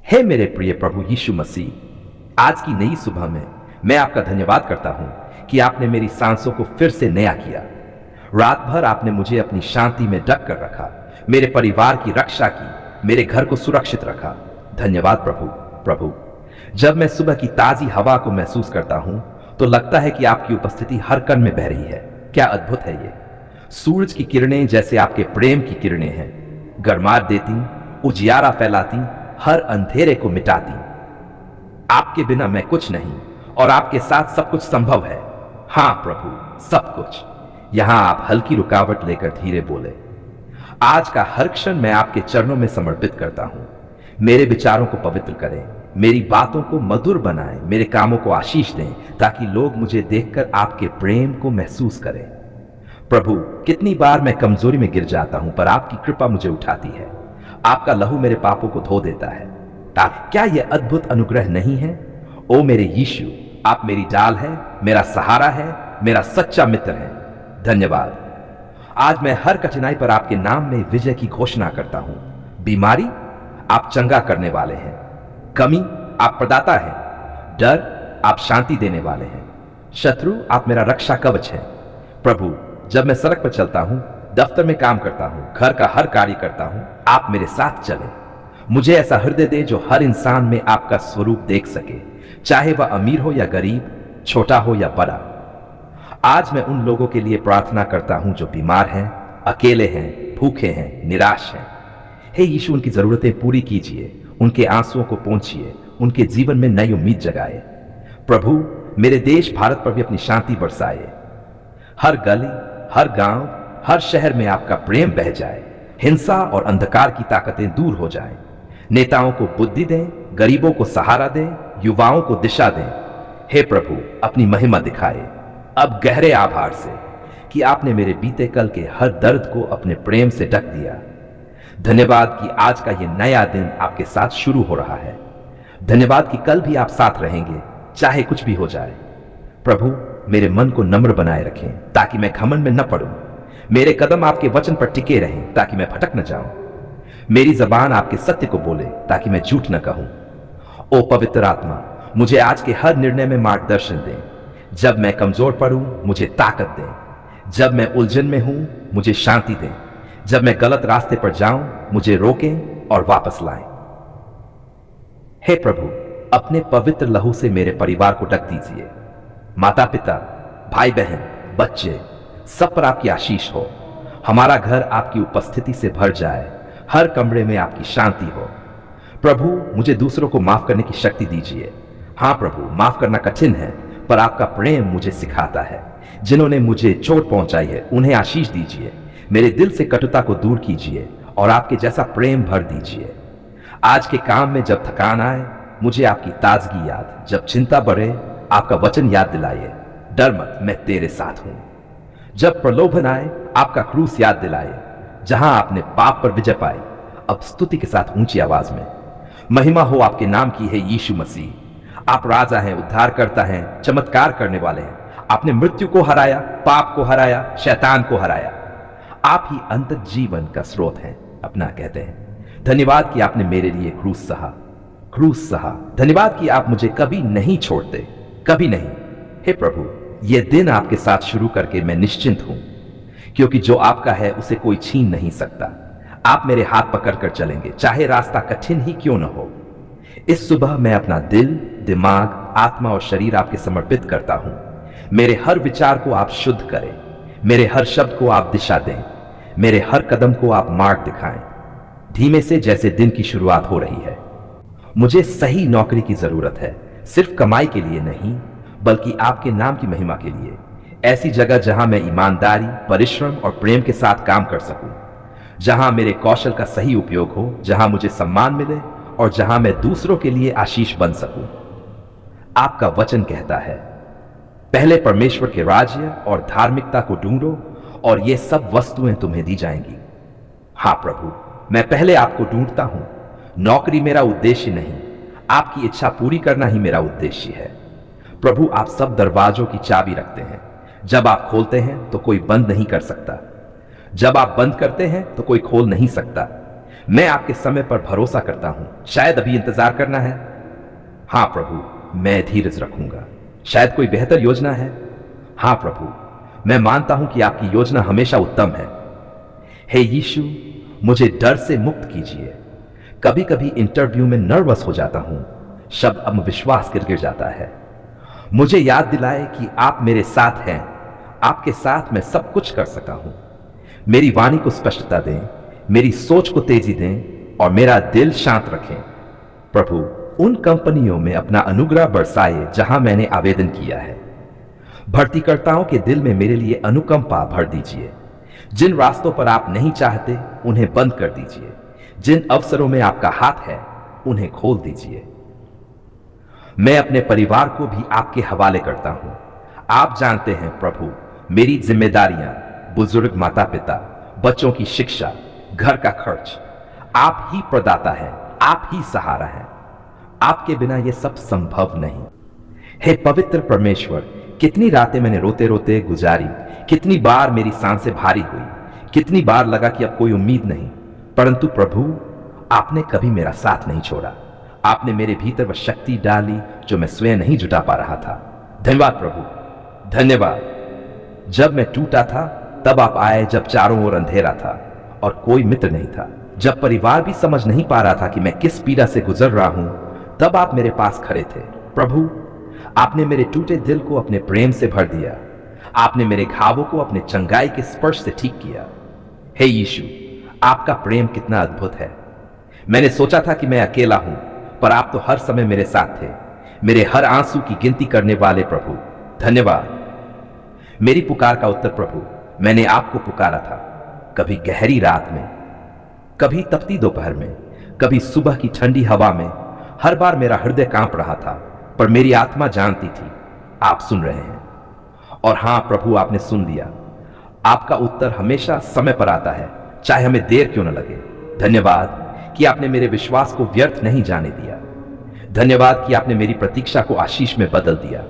हे मेरे प्रिय प्रभु यीशु मसीह, आज की नई सुबह में मैं आपका धन्यवाद करता हूं कि आपने मेरी सांसों को फिर से नया किया। रात भर आपने मुझे अपनी शांति में ढक कर रखा, मेरे परिवार की रक्षा की, मेरे घर को सुरक्षित रखा। धन्यवाद प्रभु। प्रभु, जब मैं सुबह की ताजी हवा को महसूस करता हूं तो लगता है कि आपकी उपस्थिति हर कण में बह रही है। क्या अद्भुत है ये। सूरज की किरणें जैसे आपके प्रेम की किरणें हैं, गरमार देती, उजियारा फैलाती, हर अंधेरे को मिटाती। आपके बिना मैं कुछ नहीं और आपके साथ सब कुछ संभव है। हां प्रभु, सब कुछ। यहां आप हल्की रुकावट लेकर धीरे बोले। आज का हर क्षण मैं आपके चरणों में समर्पित करता हूं। मेरे विचारों को पवित्र करें, मेरी बातों को मधुर बनाएं, मेरे कामों को आशीष दें ताकि लोग मुझे देखकर आपके प्रेम को महसूस करें। प्रभु, कितनी बार मैं कमजोरी में गिर जाता हूं पर आपकी कृपा मुझे उठाती है। आपका लहू मेरे पापों को धो देता है। क्या यह अद्भुत अनुग्रह नहीं है? ओ मेरे यीशु, आप मेरी ढाल है, मेरा सहारा है, मेरा सच्चा मित्र है। धन्यवाद। आज मैं हर कठिनाई पर आपके नाम में विजय की घोषणा करता हूं। बीमारी, आप चंगा करने वाले हैं। कमी, आप प्रदाता हैं। डर, आप शांति देने वाले हैं। शत्रु, आप मेरा रक्षा कवच है। प्रभु, जब मैं सड़क पर चलता हूं, दफ्तर में काम करता हूं, घर का हर कार्य करता हूं, आप मेरे साथ चले। मुझे ऐसा हृदय दे जो हर इंसान में आपका स्वरूप देख सके, चाहे वह अमीर हो या गरीब, छोटा हो या बड़ा। आज मैं उन लोगों के लिए प्रार्थना करता हूं जो बीमार हैं, अकेले हैं, भूखे हैं, निराश हैं। हे यीशु, उनकी जरूरतें पूरी कीजिए, उनके आंसुओं को पोंछिए, उनके जीवन में नई उम्मीद जगाए। प्रभु, मेरे देश भारत पर भी अपनी शांति बरसाए। हर गली, हर गांव, हर शहर में आपका प्रेम बह जाए। हिंसा और अंधकार की ताकतें दूर हो जाएं। नेताओं को बुद्धि दें, गरीबों को सहारा दें, युवाओं को दिशा दें। हे प्रभु, अपनी महिमा दिखाए अब गहरे आभार से कि आपने मेरे बीते कल के हर दर्द को अपने प्रेम से ढक दिया। धन्यवाद कि आज का यह नया दिन आपके साथ शुरू हो रहा है। धन्यवाद कि कल भी आप साथ रहेंगे, चाहे कुछ भी हो जाए। प्रभु, मेरे मन को नम्र बनाए रखें ताकि मैं घमंड में न पड़ूं। मेरे कदम आपके वचन पर टिके रहें ताकि मैं भटक न जाऊं। मेरी जबान आपके सत्य को बोले ताकि मैं झूठ न कहूं। ओ पवित्र आत्मा, मुझे आज के हर निर्णय में मार्गदर्शन दें। जब मैं कमजोर पड़ूं, मुझे ताकत दें। जब मैं उलझन में हूं, मुझे शांति दें। जब मैं गलत रास्ते पर जाऊं, मुझे रोकें और वापस लाएं। हे प्रभु, अपने पवित्र लहू से मेरे परिवार को ढक दीजिए। माता पिता, भाई बहन, बच्चे, सब पर आपकी आशीष हो। हमारा घर आपकी उपस्थिति से भर जाए। हर कमरे में आपकी शांति हो। प्रभु, मुझे दूसरों को माफ करने की शक्ति दीजिए। हां प्रभु, माफ करना कठिन है पर आपका प्रेम मुझे सिखाता है। जिन्होंने मुझे चोट पहुंचाई है उन्हें आशीष दीजिए। मेरे दिल से कटुता को दूर कीजिए और आपके जैसा प्रेम भर दीजिए। आज के काम में जब थकान आए, मुझे आपकी ताजगी याद, जब चिंता बढ़े, आपका वचन याद दिलाइए। डर मत, मैं तेरे साथ हूं। जब प्रलोभन आए, आपका क्रूस याद दिलाए, जहां आपने पाप पर विजय पाई। अब स्तुति के साथ ऊंची आवाज में महिमा हो आपके नाम की है यीशु मसीह। आप राजा हैं, उद्धार करता है, चमत्कार करने वाले हैं। आपने मृत्यु को हराया, पाप को हराया, शैतान को हराया। आप ही अनंत जीवन का स्रोत हैं, अपना कहते हैं। धन्यवाद कि आपने मेरे लिए क्रूस सहा, क्रूस सहा। धन्यवाद कि आप मुझे कभी नहीं छोड़ते, कभी नहीं। हे प्रभु, यह दिन आपके साथ शुरू करके मैं निश्चिंत हूं, क्योंकि जो आपका है उसे कोई छीन नहीं सकता। आप मेरे हाथ पकड़कर चलेंगे, चाहे रास्ता कठिन ही क्यों न हो। इस सुबह मैं अपना दिल, दिमाग, आत्मा और शरीर आपके समर्पित करता हूं। मेरे हर विचार को आप शुद्ध करें, मेरे हर शब्द को आप दिशा दें, मेरे हर कदम को आप मार्ग दिखाएं। धीमे से जैसे दिन की शुरुआत हो रही है। मुझे सही नौकरी की जरूरत है, सिर्फ कमाई के लिए नहीं बल्कि आपके नाम की महिमा के लिए। ऐसी जगह जहां मैं ईमानदारी, परिश्रम और प्रेम के साथ काम कर सकूं, जहां मेरे कौशल का सही उपयोग हो, जहां मुझे सम्मान मिले और जहां मैं दूसरों के लिए आशीष बन सकूं। आपका वचन कहता है, पहले परमेश्वर के राज्य और धार्मिकता को ढूंढो और ये सब वस्तुएं तुम्हें दी जाएंगी। हां प्रभु, मैं पहले आपको ढूंढता हूं। नौकरी मेरा उद्देश्य नहीं, आपकी इच्छा पूरी करना ही मेरा उद्देश्य है। प्रभु, आप सब दरवाजों की चाबी रखते हैं। जब आप खोलते हैं तो कोई बंद नहीं कर सकता, जब आप बंद करते हैं तो कोई खोल नहीं सकता। मैं आपके समय पर भरोसा करता हूं। शायद अभी इंतजार करना है। हाँ प्रभु, मैं धीरज रखूंगा। शायद कोई बेहतर योजना है। हाँ प्रभु, मैं मानता हूं कि आपकी योजना हमेशा उत्तम है। हे यीशु, मुझे डर से मुक्त कीजिए। कभी कभी इंटरव्यू में नर्वस हो जाता हूं, शब्द अब विश्वास गिर जाता है। मुझे याद दिलाए कि आप मेरे साथ हैं। आपके साथ मैं सब कुछ कर सका हूं। मेरी वाणी को स्पष्टता दें, मेरी सोच को तेजी दें और मेरा दिल शांत रखें। प्रभु, उन कंपनियों में अपना अनुग्रह बरसाए जहां मैंने आवेदन किया है। भर्तीकर्ताओं के दिल में मेरे लिए अनुकंपा भर दीजिए। जिन रास्तों पर आप नहीं चाहते उन्हें बंद कर दीजिए। जिन अवसरों में आपका हाथ है उन्हें खोल दीजिए। मैं अपने परिवार को भी आपके हवाले करता हूं। आप जानते हैं प्रभु, मेरी जिम्मेदारियां, बुजुर्ग माता पिता, बच्चों की शिक्षा, घर का खर्च, आप ही प्रदाता हैं, आप ही सहारा हैं। आपके बिना यह सब संभव नहीं। हे पवित्र परमेश्वर, कितनी रातें मैंने रोते रोते गुजारी, कितनी बार मेरी सांसें भारी हुई, कितनी बार लगा कि अब कोई उम्मीद नहीं, परंतु प्रभु, आपने कभी मेरा साथ नहीं छोड़ा। आपने मेरे भीतर वह शक्ति डाली जो मैं स्वयं नहीं जुटा पा रहा था। धन्यवाद प्रभु, धन्यवाद। जब मैं टूटा था तब आप आए, जब चारों ओर अंधेरा था और कोई मित्र नहीं था, जब परिवार भी समझ नहीं पा रहा था कि मैं किस पीड़ा से गुजर रहा हूं, तब आप मेरे पास खड़े थे। प्रभु, आपने मेरे टूटे दिल को अपने प्रेम से भर दिया। आपने मेरे घावों को अपने चंगाई के स्पर्श से ठीक किया। हे यीशु, आपका प्रेम कितना अद्भुत है। मैंने सोचा था कि मैं अकेला हूं, पर आप तो हर समय मेरे साथ थे, मेरे हर आंसू की गिनती करने वाले प्रभु। धन्यवाद। मेरी पुकार का उत्तर प्रभु, मैंने आपको पुकारा था, कभी गहरी रात में, कभी तपती दोपहर में, कभी सुबह की ठंडी हवा में। हर बार मेरा हृदय कांप रहा था, पर मेरी आत्मा जानती थी आप सुन रहे हैं। और हां प्रभु, आपने सुन लिया। आपका उत्तर हमेशा समय पर आता है, चाहे हमें देर क्यों न लगे। धन्यवाद कि आपने मेरे विश्वास को व्यर्थ नहीं जाने दिया। धन्यवाद कि आपने मेरी प्रतीक्षा को आशीष में बदल दिया।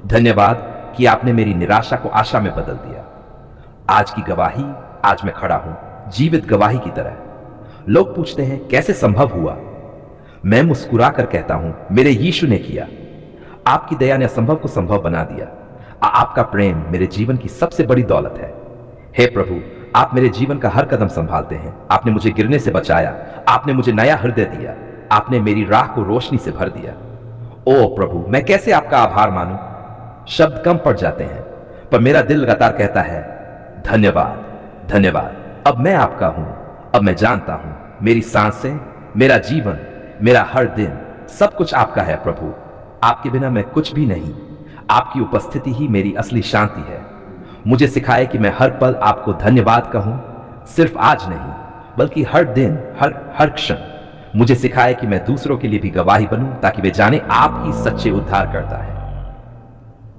धन्यवाद कि आपने मेरी निराशा को आशा में बदल दिया। आज की गवाही, आज मैं खड़ा हूं जीवित गवाही की तरह। लोग पूछते हैं कैसे संभव हुआ। मैं मुस्कुरा कर कहता हूं, मेरे यीशु ने किया। आपकी दया ने असंभव को संभव बना दिया। आपका प्रेम मेरे जीवन की सबसे बड़ी दौलत है। हे प्रभु, आप मेरे जीवन का हर कदम संभालते हैं। आपने मुझे गिरने से बचाया, आपने मुझे नया हृदय दिया, आपने मेरी राह को रोशनी से भर दिया। ओ प्रभु, मैं कैसे आपका आभार मानूं। शब्द कम पड़ जाते हैं, पर मेरा दिल लगातार कहता है धन्यवाद, धन्यवाद। अब मैं आपका हूं, अब मैं जानता हूं, मेरी सांसें, मेरा जीवन, मेरा हर दिन, सब कुछ आपका है प्रभु। आपके बिना मैं कुछ भी नहीं। आपकी उपस्थिति ही मेरी असली शांति है। मुझे सिखाए कि मैं हर पल आपको धन्यवाद कहूं, सिर्फ आज नहीं बल्कि हर दिन, हर क्षण। मुझे सिखाए कि मैं दूसरों के लिए भी गवाही बनूं, ताकि वे जाने आप ही सच्चे उद्धार करता है।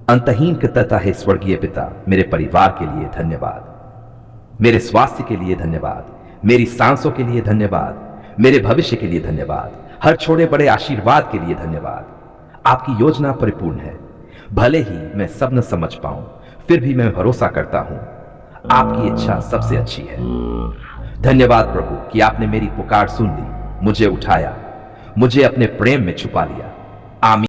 अंतहीन कृतज्ञता है स्वर्गीय पिता, मेरे परिवार के लिए धन्यवाद, मेरे स्वास्थ्य के लिए धन्यवाद, मेरी सांसों के लिए धन्यवाद, मेरे भविष्य के लिए धन्यवाद, हर छोटे बड़े आशीर्वाद के लिए धन्यवाद। आपकी योजना परिपूर्ण है। भले ही मैं सब न समझ पाऊं, फिर भी मैं भरोसा करता हूं आपकी इच्छा सबसे अच्छी है। धन्यवाद प्रभु कि आपने मेरी पुकार सुन ली, मुझे उठाया, मुझे अपने प्रेम में छुपा लिया। आमीन।